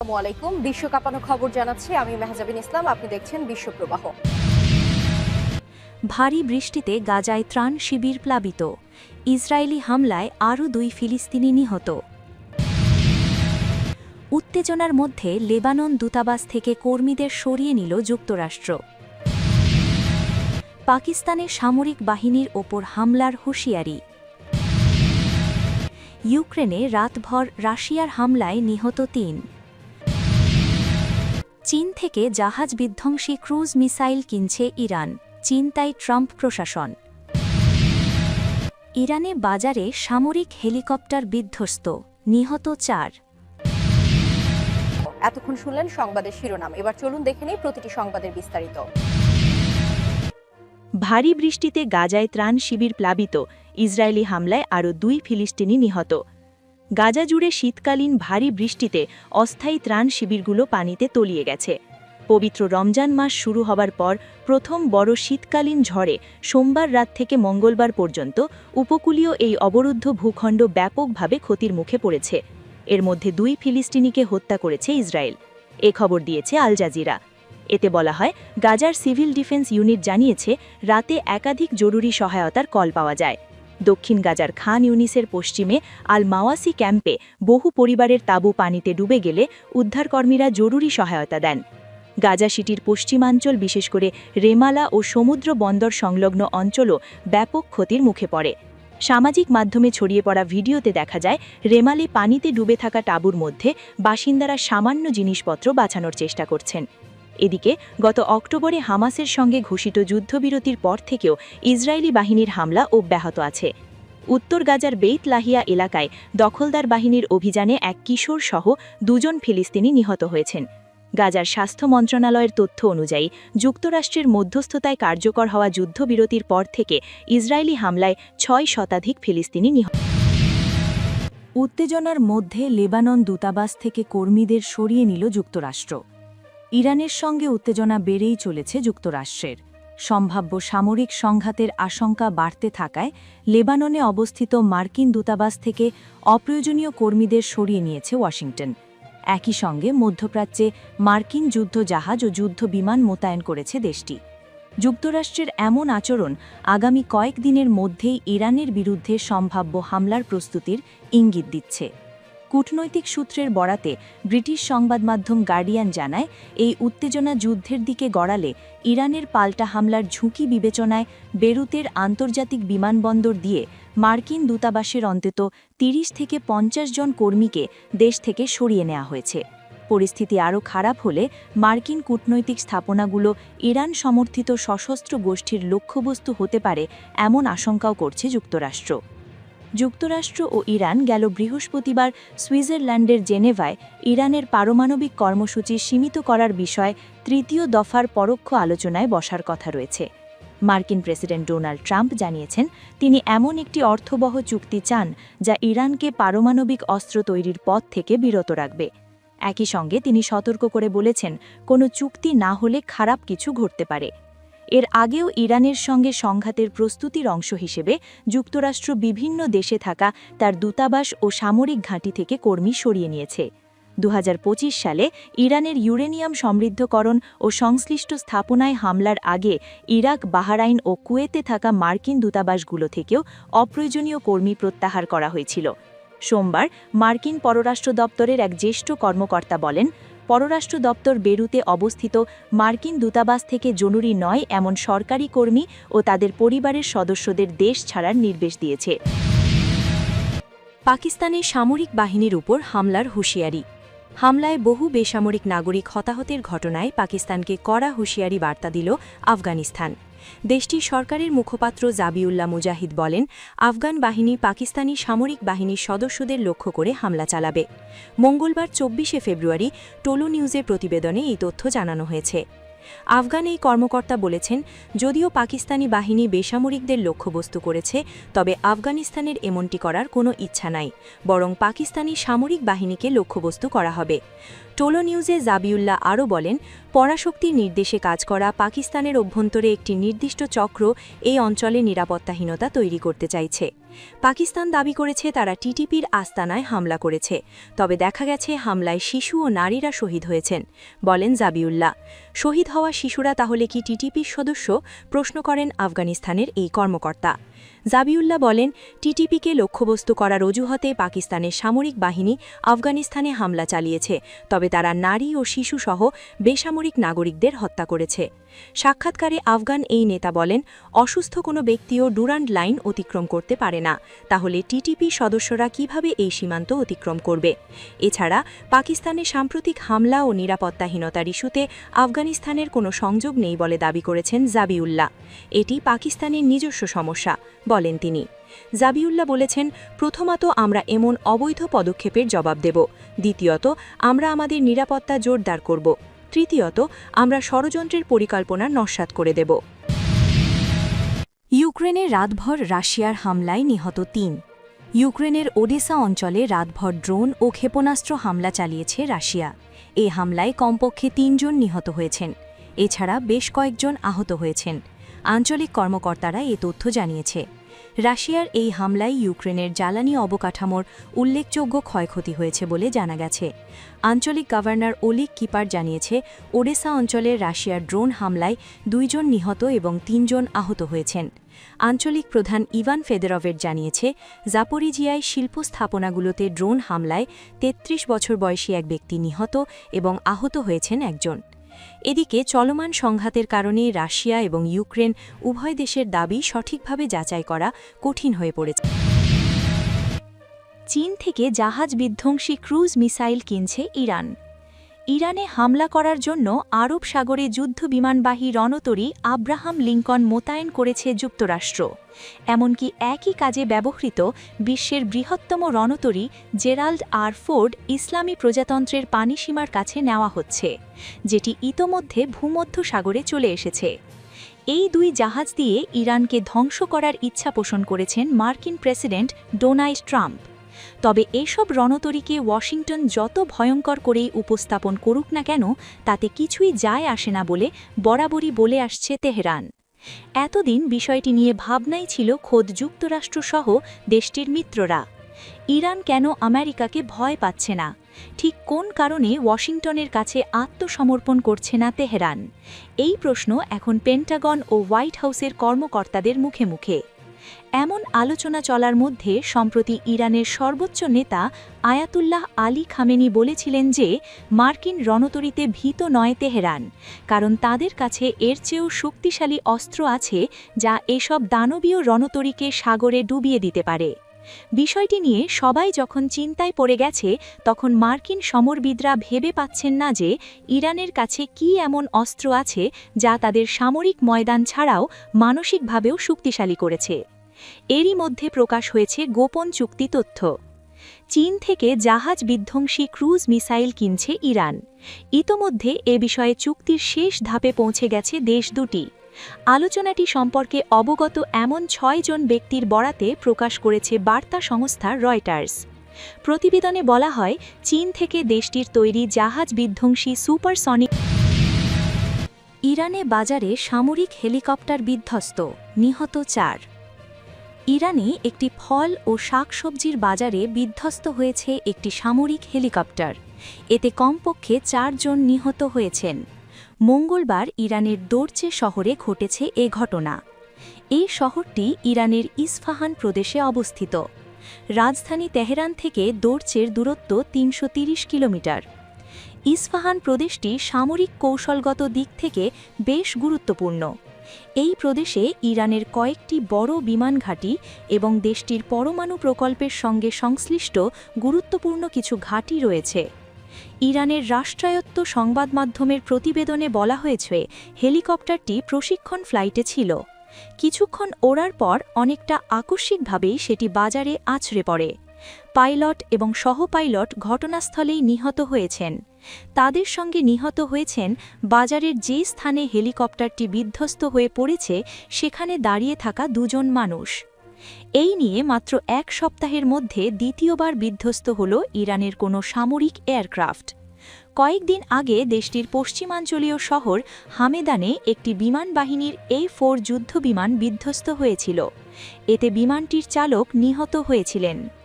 আসসালামু আলাইকুম। বিশ্ব কাঁপানো খবর জানাচ্ছি আমি মেহজাবিন ইসলাম। আপনি দেখছেন বিশ্বপ্রবাহ। ভারী বৃষ্টিতে গাজায় ত্রাণ শিবির প্লাবিত। ইসরায়েলি হামলায় আরও 2 ফিলিস্তিনি নিহত। উত্তেজনার মধ্যে লেবানন দূতাবাস থেকে কর্মীদের সরিয়ে নিল যুক্তরাষ্ট্র। পাকিস্তানের সামরিক বাহিনীর ওপর হামলার হুঁশিয়ারি। ইউক্রেনে রাতভর রাশিয়ার হামলায় নিহত 3। চীন থেকে জাহাজ বিধ্বংসী ক্রুজ মিসাইল কিনছে ইরান, চিন্তায় ট্রাম্প প্রশাসন। ইরানে বাজারে সামরিক হেলিকপ্টার বিধ্বস্ত, নিহত 4। এতক্ষণ শুনলেন সংবাদের শিরোনাম। এবার চলুন দেখে নিই প্রতিটি সংবাদের বিস্তারিত। ভারী বৃষ্টিতে গাজায় ত্রাণ শিবির প্লাবিত। ইসরায়েলি হামলায় আরও 2 ফিলিস্তিনি নিহত। গাজা জুড়ে শীতকালীন ভারী বৃষ্টিতে অস্থায়ী ত্রাণ শিবিরগুলো পানিতে তলিয়ে গেছে। পবিত্র রমজান মাস শুরু হবার পর প্রথম বড় শীতকালীন ঝড়ে সোমবার রাত থেকে মঙ্গলবার পর্যন্ত উপকূলীয় এই অবরুদ্ধ ভূখণ্ড ব্যাপকভাবে ক্ষতির মুখে পড়েছে। এর মধ্যে 2 ফিলিস্তিনিকে হত্যা করেছে ইসরায়েল। এ খবর দিয়েছে আল জাজিরা। এতে বলা হয়, গাজার সিভিল ডিফেন্স ইউনিট জানিয়েছে রাতে একাধিক জরুরি সহায়তার কল পাওয়া যায়। দক্ষিণ গাজার খান ইউনিসের পশ্চিমে আল মাওয়াসি ক্যাম্পে বহু পরিবারের তাঁবু পানিতে ডুবে গেলে উদ্ধারকর্মীরা জরুরি সহায়তা দেন। গাজা সিটির পশ্চিমাঞ্চল, বিশেষ করে রেমালা ও সমুদ্র বন্দর সংলগ্ন অঞ্চলও ব্যাপক ক্ষতির মুখে পড়ে। সামাজিক মাধ্যমে ছড়িয়ে পড়া ভিডিওতে দেখা যায় রেমালে পানিতে ডুবে থাকা তাঁবুর মধ্যে বাসিন্দারা সামান্য জিনিসপত্র বাঁচানোর চেষ্টা করছেন। এদিকে গত অক্টোবরে হামাসের সঙ্গে ঘোষিত যুদ্ধবিরতির পর থেকেও ইসরায়েলি বাহিনীর হামলা অব্যাহত আছে। উত্তর গাজার বেইত লাহিয়া এলাকায় দখলদার বাহিনীর অভিযানে এক কিশোর সহ 2 জন ফিলিস্তিনি নিহত হয়েছেন। গাজার স্বাস্থ্য মন্ত্রণালয়ের তথ্য অনুযায়ী যুক্তরাষ্ট্রের মধ্যস্থতায় কার্যকর হওয়া যুদ্ধবিরতির পর থেকে ইসরায়েলি হামলায় 6 শতাধিক ফিলিস্তিনি নিহত। উত্তেজনার মধ্যে লেবানন দূতাবাস থেকে কর্মীদের সরিয়ে নিল যুক্তরাষ্ট্র। ইরানের সঙ্গে উত্তেজনা বেড়েই চলেছে যুক্তরাষ্ট্রের। সম্ভাব্য সামরিক সংঘাতের আশঙ্কা বাড়তে থাকায় লেবাননে অবস্থিত মার্কিন দূতাবাস থেকে অপ্রয়োজনীয় কর্মীদের সরিয়ে নিয়েছে ওয়াশিংটন। একই সঙ্গে মধ্যপ্রাচ্যে মার্কিন যুদ্ধজাহাজ ও যুদ্ধ বিমান মোতায়েন করেছে দেশটি। যুক্তরাষ্ট্রের এমন আচরণ আগামী কয়েকদিনের মধ্যেই ইরানের বিরুদ্ধে সম্ভাব্য হামলার প্রস্তুতির ইঙ্গিত দিচ্ছে। কূটনৈতিক সূত্রের বরাতে ব্রিটিশ সংবাদমাধ্যম গার্ডিয়ান জানায়, এই উত্তেজনা যুদ্ধের দিকে গড়ালে ইরানের পাল্টা হামলার ঝুঁকি বিবেচনায় বেরুতের আন্তর্জাতিক বিমানবন্দর দিয়ে মার্কিন দূতাবাসের অন্তত 30 থেকে 50 জন কর্মীকে দেশ থেকে সরিয়ে নেওয়া হয়েছে। পরিস্থিতি আরও খারাপ হলে মার্কিন কূটনৈতিক স্থাপনাগুলো ইরান সমর্থিত সশস্ত্র গোষ্ঠীর লক্ষ্যবস্তু হতে পারে, এমন আশঙ্কাও করছে যুক্তরাষ্ট্র। যুক্তরাষ্ট্র ও ইরান গেল বৃহস্পতিবার সুইজারল্যান্ডের জেনেভায় ইরানের পারমাণবিক কর্মসূচি সীমিত করার বিষয়ে 3য় দফার পরোক্ষ আলোচনায় বসার কথা রয়েছে। মার্কিন প্রেসিডেন্ট ডোনাল্ড ট্রাম্প জানিয়েছেন, তিনি এমন একটি অর্থবহ চুক্তি চান যা ইরানকে পারমাণবিক অস্ত্র তৈরির পথ থেকে বিরত রাখবে। একই সঙ্গে তিনি সতর্ক করে বলেছেন, কোনো চুক্তি না হলে খারাপ কিছু ঘটতে পারে। এর আগেও ইরানের সঙ্গে সংঘাতের প্রস্তুতির অংশ হিসেবে যুক্তরাষ্ট্র বিভিন্ন দেশে থাকা তার দূতাবাস ও সামরিক ঘাঁটি থেকে কর্মী সরিয়ে নিয়েছে। 2025 সালে ইরানের ইউরেনিয়াম সমৃদ্ধকরণ ও সংশ্লিষ্ট স্থাপনায় হামলার আগে ইরাক, বাহরাইন ও কুয়েতে থাকা মার্কিন দূতাবাসগুলো থেকেও অপ্রয়োজনীয় কর্মী প্রত্যাহার করা হয়েছিল। সোমবার মার্কিন পররাষ্ট্র দপ্তরের এক জ্যেষ্ঠ কর্মকর্তা বলেন, পররাষ্ট্র দপ্তর বেরুতে অবস্থিত মার্কিন দূতাবাস থেকে জরুরি নয় এমন সরকারি কর্মী ও তাদের পরিবারের সদস্যদের দেশ ছাড়ার নির্দেশ দিয়েছে। পাকিস্তানের সামরিক বাহিনীর উপর হামলার হুঁশিয়ারি। হামলায় বহু বেসামরিক নাগরিক হতাহতের ঘটনায় পাকিস্তানকে কড়া হুঁশিয়ারি বার্তা দিল আফগানিস্তান। দেশটির সরকারের মুখপাত্র জাবিউল্লাহ মুজাহিদ বলেন, আফগান বাহিনী পাকিস্তানি সামরিক বাহিনীর সদস্যদের লক্ষ্য করে হামলা চালাবে। মঙ্গলবার 24শে ফেব্রুয়ারি টোলো নিউজের প্রতিবেদনে এই তথ্য জানানো হয়েছে। আফগান এই কর্মকর্তা বলেছেন, যদিও পাকিস্তানি বাহিনী বেসামরিকদের লক্ষ্যবস্তু করেছে, তবে আফগানিস্তানের এমনটি করার কোনো ইচ্ছা নাই, বরং পাকিস্তানি সামরিক বাহিনীকে লক্ষ্যবস্তু করা হবে। টোলো নিউজে জাবিউল্লাহ আরও বলেন, পরাশক্তির নির্দেশে কাজ করা পাকিস্তানের অভ্যন্তরে একটি নির্দিষ্ট চক্র এই অঞ্চলে নিরাপত্তাহীনতা তৈরি করতে চাইছে। পাকিস্তান দাবি করেছে তারা টিটিপির আস্তানায় হামলা করেছে, তবে দেখা গেছে হামলায় শিশু ও নারীরা শহীদ হয়েছেন, বলেন জাবিউল্লাহ। শহীদ হওয়া শিশুরা তাহলে কি টিটিপির সদস্য, প্রশ্ন করেন আফগানিস্তানের এই কর্মকর্তা। জাবিউল্লাহ বলেন, টিটিপিকে লক্ষ্যবস্তু করার অজুহাতে পাকিস্তানের সামরিক বাহিনী আফগানিস্তানে হামলা চালিয়েছে, তবে তারা নারী ও শিশুসহ বেসামরিক নাগরিকদের হত্যা করেছে। সাক্ষাৎকারে আফগান এই নেতা বলেন, অসুস্থ কোনো ব্যক্তিও ডুরান্ড লাইন অতিক্রম করতে পারে না, তাহলে টিটিপি সদস্যরা কিভাবে এই সীমান্ত অতিক্রম করবে? এছাড়া পাকিস্তানের সাম্প্রতিক হামলা ও নিরাপত্তাহীনতার ইস্যুতে আফগানিস্তানের কোনো সংযোগ নেই বলে দাবি করেছেন জাবিউল্লাহ। এটি পাকিস্তানের নিজস্ব সমস্যা, বলেন তিনি। জাবিউল্লাহ বলেছেন, প্রথমত আমরা এমন অবৈধ পদক্ষেপের জবাব দেব, দ্বিতীয়ত আমরা আমাদের নিরাপত্তা জোরদার করব, তৃতীয়ত আমরা ষড়যন্ত্রের পরিকল্পনা নস্যাৎ করে দেব। ইউক্রেনে রাতভর রাশিয়ার হামলায় নিহত ৩। ইউক্রেনের ওডেসা অঞ্চলে রাতভর ড্রোন ও ক্ষেপণাস্ত্র হামলা চালিয়েছে রাশিয়া। এ হামলায় কমপক্ষে ৩ জন নিহত হয়েছেন, এছাড়া বেশ কয়েকজন আহত হয়েছেন। আঞ্চলিক কর্মকর্তারা এ তথ্য জানিয়েছে। রাশিয়ার এই হামলায় ইউক্রেনের জ্বালানি অবকাঠামোর উল্লেখযোগ্য ক্ষয়ক্ষতি হয়েছে বলে জানা গেছে। আঞ্চলিক গভর্নর ওলিগ কিপার জানিয়েছে, ওডেসা অঞ্চলে রাশিয়ার ড্রোন হামলায় ২ জন নিহত এবং ৩ জন আহত হয়েছেন। আঞ্চলিক প্রধান ইভান ফেদেরভের জানিয়েছে, জাপোরিজিয়ায় শিল্প স্থাপনাগুলোতে ড্রোন হামলায় ৩৩ বছর বয়সী এক ব্যক্তি নিহত এবং আহত হয়েছেন একজন। এদিকে চলমান সংঘাতের কারণে রাশিয়া এবং ইউক্রেন উভয় দেশের দাবি সঠিকভাবে যাচাই করা কঠিন হয়ে পড়েছে। চীন থেকে জাহাজ বিধ্বংসী ক্রুজ মিসাইল কিনছে ইরান। ইরানে হামলা করার জন্য আরব সাগরে যুদ্ধ বিমানবাহী রণতরী আব্রাহাম লিঙ্কন মোতায়েন করেছে যুক্তরাষ্ট্র। এমনকি একই কাজে ব্যবহৃত বিশ্বের বৃহত্তম রণতরী জেরাল্ড আর ফোর্ড ইসলামী প্রজাতন্ত্রের পানিসীমার কাছে নেওয়া হচ্ছে, যেটি ইতোমধ্যে ভূমধ্য সাগরে চলে এসেছে। এই ২ জাহাজ দিয়ে ইরানকে ধ্বংস করার ইচ্ছা পোষণ করেছেন মার্কিন প্রেসিডেন্ট ডোনাল্ড ট্রাম্প। তবে এসব রণতরীকে ওয়াশিংটন যত ভয়ঙ্কর করেই উপস্থাপন করুক না কেন, তাতে কিছুই যায় আসে না বলে বরাবরই বলে আসছে তেহরান। এতদিন বিষয়টি নিয়ে ভাবনাই ছিল খোদ যুক্তরাষ্ট্রসহ দেশটির মিত্ররা। ইরান কেন আমেরিকাকে ভয় পাচ্ছে না? ঠিক কোন কারণে ওয়াশিংটনের কাছে আত্মসমর্পণ করছে না তেহরান? এই প্রশ্ন এখন পেন্টাগন ও হোয়াইট হাউসের কর্মকর্তাদের মুখে মুখে। এমন আলোচনা চলার মধ্যে সম্প্রতি ইরানের সর্বোচ্চ নেতা আয়াতুল্লাহ আলী খামেনি বলেছিলেন যে মার্কিন রণতরীতে ভীত নয় তেহরান, কারণ তাদের কাছে এর চেয়েও শক্তিশালী অস্ত্র আছে যা এসব দানবীয় রণতরীকে সাগরে ডুবিয়ে দিতে পারে। বিষয়টি নিয়ে সবাই যখন চিন্তায় পড়ে গেছে, তখন মার্কিন সমরবিদরা ভেবে পাচ্ছেন না যে ইরানের কাছে কী এমন অস্ত্র আছে যা তাদের সামরিক ময়দান ছাড়াও মানসিকভাবেও শক্তিশালী করেছে। এরই মধ্যে প্রকাশ হয়েছে গোপন চুক্তি তথ্য। চীন থেকে জাহাজ বিধ্বংসী ক্রুজ মিসাইল কিনছে ইরান। ইতোমধ্যে এ বিষয়ে চুক্তির শেষ ধাপে পৌঁছে গেছে দেশ দুটি। আলোচনাটি সম্পর্কে অবগত এমন ৬ জন ব্যক্তির বরাতে প্রকাশ করেছে বার্তা সংস্থা রয়টার্স। প্রতিবেদনে বলা হয়, চীন থেকে দেশটির তৈরি জাহাজ বিধ্বংসী সুপারসনিক। ইরানে বাজারে সামরিক হেলিকপ্টার বিধ্বস্ত, নিহত ৪। ইরানে একটি ফল ও শাকসবজির বাজারে বিধ্বস্ত হয়েছে একটি সামরিক হেলিকপ্টার। এতে কমপক্ষে ৪ জন নিহত হয়েছেন। মঙ্গলবার ইরানের দোরচে শহরে ঘটেছে এ ঘটনা। এই শহরটি ইরানের ইস্ফাহান প্রদেশে অবস্থিত। রাজধানী তেহরান থেকে দোরচের দূরত্ব ৩৩০ কিলোমিটার। ইস্ফাহান প্রদেশটি সামরিক কৌশলগত দিক থেকে বেশ গুরুত্বপূর্ণ। এই প্রদেশে ইরানের কয়েকটি বড় বিমান ঘাঁটি এবং দেশটির পরমাণু প্রকল্পের সঙ্গে সংশ্লিষ্ট গুরুত্বপূর্ণ কিছু ঘাঁটি রয়েছে। ইরানের রাষ্ট্রায়ত্ত সংবাদ মাধ্যমের প্রতিবেদনে বলা হয়েছে, হেলিকপ্টারটি প্রশিক্ষণ ফ্লাইটে ছিল। কিছুক্ষণ ওড়ার পর অনেকটা আকস্মিকভাবেই সেটি বাজারে আছড়ে পড়ে। পাইলট এবং সহপাইলট ঘটনাস্থলেই নিহত হয়েছেন। তাদের সঙ্গে নিহত হয়েছেন বাজারের যে স্থানে হেলিকপ্টারটি বিধ্বস্ত হয়ে পড়েছে সেখানে দাঁড়িয়ে থাকা ২ জন মানুষ। এই নিয়ে মাত্র ১ সপ্তাহের মধ্যে দ্বিতীয়বার বিধ্বস্ত হল ইরানের কোনো সামরিক এয়ারক্রাফট। কয়েকদিন আগে দেশটির পশ্চিমাঞ্চলীয় শহর হামেদানে একটি বিমান বাহিনীর A4 যুদ্ধবিমান বিধ্বস্ত হয়েছিল। এতে বিমানটির চালক নিহত হয়েছিলেন।